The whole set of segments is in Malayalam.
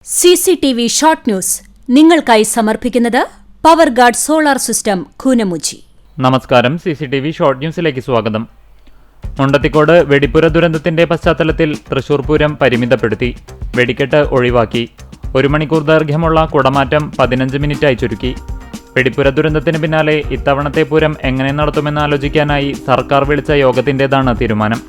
CCTV ഷോർട്ട് ന്യൂസ് നിങ്ങൾക്കായി സമർപ്പിക്കുന്നത് power guard solar system Koonamuchi. നമസ്കാരം. CCTV ഷോർട്ട് ന്യൂസിലേക്ക് സ്വാഗതം. മുണ്ടത്തിക്കോട് വെടിപ്പുര ദുരന്തത്തിന്റെ പശ്ചാത്തലത്തിൽ തൃശൂർ പൂരം പരിമിതപ്പെടുത്തി. വെടിക്കെട്ട് ഒഴിവാക്കി. 1 മണിക്കൂർ ദൈർഘ്യമുള്ള കുടമാറ്റം 15 മിനിറ്റായി ചുരുക്കി. വെടിപ്പുര ദുരന്തത്തിന് പിന്നാലെ ഇത്തവണത്തെ പൂരം എങ്ങനെ നടത്തുമെന്ന് ആലോചിക്കാനായി സർക്കാർ വിളിച്ച യോഗത്തിന്റേതാണ് തീരുമാനം.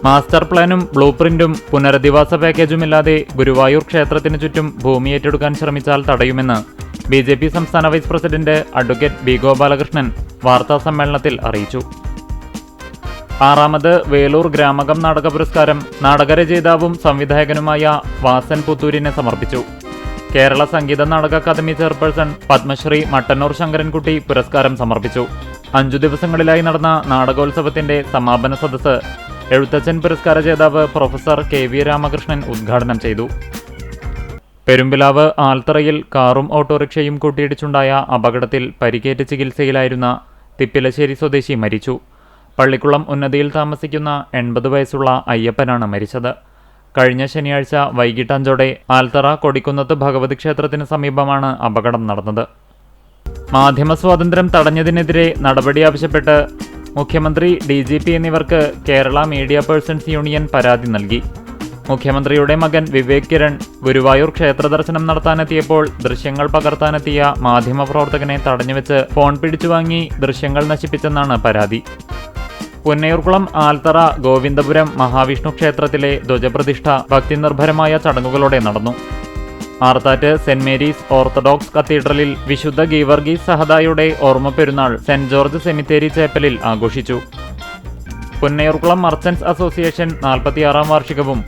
മാസ്റ്റർ പ്ലാനും ബ്ലൂ പ്രിന്റും പുനരധിവാസ പാക്കേജുമില്ലാതെ ഗുരുവായൂർ ക്ഷേത്രത്തിനു ചുറ്റും ഭൂമി ഏറ്റെടുക്കാൻ ശ്രമിച്ചാൽ തടയുമെന്ന് BJP സംസ്ഥാന vice president advocate B. Gopalakrishnan വാർത്താസമ്മേളനത്തിൽ അറിയിച്ചു. 6ാമത് വേലൂർ ഗ്രാമകം നാടക പുരസ്കാരം നാടകരചയിതാവും സംവിധായകനുമായ വാസൻ പുത്തൂരിനെ സമർപ്പിച്ചു. കേരള സംഗീത നാടക അക്കാദമി ചെയർപേഴ്സൺ പത്മശ്രീ മട്ടന്നൂർ ശങ്കരൻകുട്ടി പുരസ്കാരം സമർപ്പിച്ചു. 5 ദിവസങ്ങളിലായി നടന്ന നാടകോത്സവത്തിന്റെ സമാപന സദസ്സ് എഴുത്തച്ഛൻ പുരസ്കാര ജേതാവ് പ്രൊഫസർ KV രാമകൃഷ്ണൻ ഉദ്ഘാടനം ചെയ്തു. പെരുമ്പിലാവ് ആൽത്തറയിൽ കാറും ഓട്ടോറിക്ഷയും കൂട്ടിയിടിച്ചുണ്ടായ അപകടത്തിൽ പരിക്കേറ്റ് ചികിത്സയിലായിരുന്ന തിപ്പിലശ്ശേരി സ്വദേശി മരിച്ചു. പള്ളിക്കുളം ഉന്നതിയിൽ താമസിക്കുന്ന 80 വയസ്സുള്ള അയ്യപ്പനാണ് മരിച്ചത്. കഴിഞ്ഞ ശനിയാഴ്ച വൈകിട്ട് 5ഓടെ ആൽത്തറ കൊടിക്കുന്നത്ത് ഭഗവതി ക്ഷേത്രത്തിന് സമീപമാണ് അപകടം നടന്നത്. മാധ്യമ സ്വാതന്ത്ര്യം തടഞ്ഞതിനെതിരെ നടപടി ആവശ്യപ്പെട്ട് മുഖ്യമന്ത്രി, DGP എന്നിവർക്ക് കേരള മീഡിയ പേഴ്സൺസ് യൂണിയൻ പരാതി നൽകി. മുഖ്യമന്ത്രിയുടെ മകൻ വിവേക് കിരൺ ഗുരുവായൂർ ക്ഷേത്ര ദർശനം നടത്താനെത്തിയപ്പോൾ ദൃശ്യങ്ങൾ പകർത്താനെത്തിയ മാധ്യമപ്രവർത്തകനെ തടഞ്ഞുവെച്ച് ഫോൺ പിടിച്ചുവാങ്ങി ദൃശ്യങ്ങൾ നശിപ്പിച്ചെന്നാണ് പരാതി. പുന്നയൂർകുളം ആൽത്തറ ഗോവിന്ദപുരം മഹാവിഷ്ണു ക്ഷേത്രത്തിലെ ധ്വജപ്രതിഷ്ഠ ഭക്തിനിർഭരമായ ചടങ്ങുകളോടെ നടന്നു. ആർത്താറ്റ് സെന്റ് മേരീസ് ഓർത്തഡോക്സ് കത്തീഡ്രലിൽ വിശുദ്ധ ഗീവർഗീസ് സഹദായുടെ ഓർമ്മ പെരുന്നാൾ സെന്റ് ജോർജ് സെമിത്തേരി ചേപ്പലിൽ ആഘോഷിച്ചു. പുന്നയൂർകുളം മർച്ചന്റ്സ് അസോസിയേഷൻ 46ാം വാർഷികവും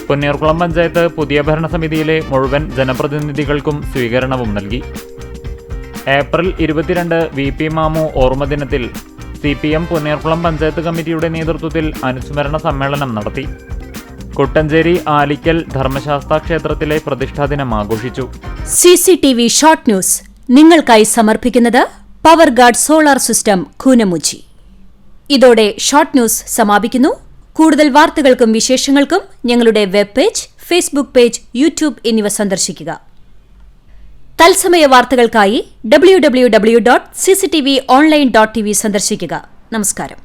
പുന്നയൂർകുളം പഞ്ചായത്ത് പുതിയ ഭരണസമിതിയിലെ മുഴുവൻ ജനപ്രതിനിധികൾക്കും സ്വീകരണവും നൽകി. April 22 VP മാമു ഓർമ്മദിനത്തിൽ CPM Punnayurkulam panchayat കമ്മിറ്റിയുടെ നേതൃത്വത്തിൽ അനുസ്മരണ സമ്മേളനം നടത്തി. കുട്ടഞ്ചേരി ആലിക്കൽ ധർമ്മശാസ്ത്ര ക്ഷേത്രത്തിലെ പ്രതിഷ്ഠാദിനം ആഘോഷിച്ചു. CCTV ഷോർട്ട് ന്യൂസ് നിങ്ങൾക്കായി സമർപ്പിക്കുന്നത് power guard solar system Koonamuchi. ഇതോടെ ഷോർട്ട് ന്യൂസ് സമാപിക്കുന്നു. കൂടുതൽ വാർത്തകൾക്കും വിശേഷങ്ങൾക്കും ഞങ്ങളുടെ web page, Facebook page, YouTube എന്നിവ സന്ദർശിക്കുക. തത്സമയ വാർത്തകൾക്കായി www.cctv online.tv സന്ദർശിക്കുക. നമസ്കാരം.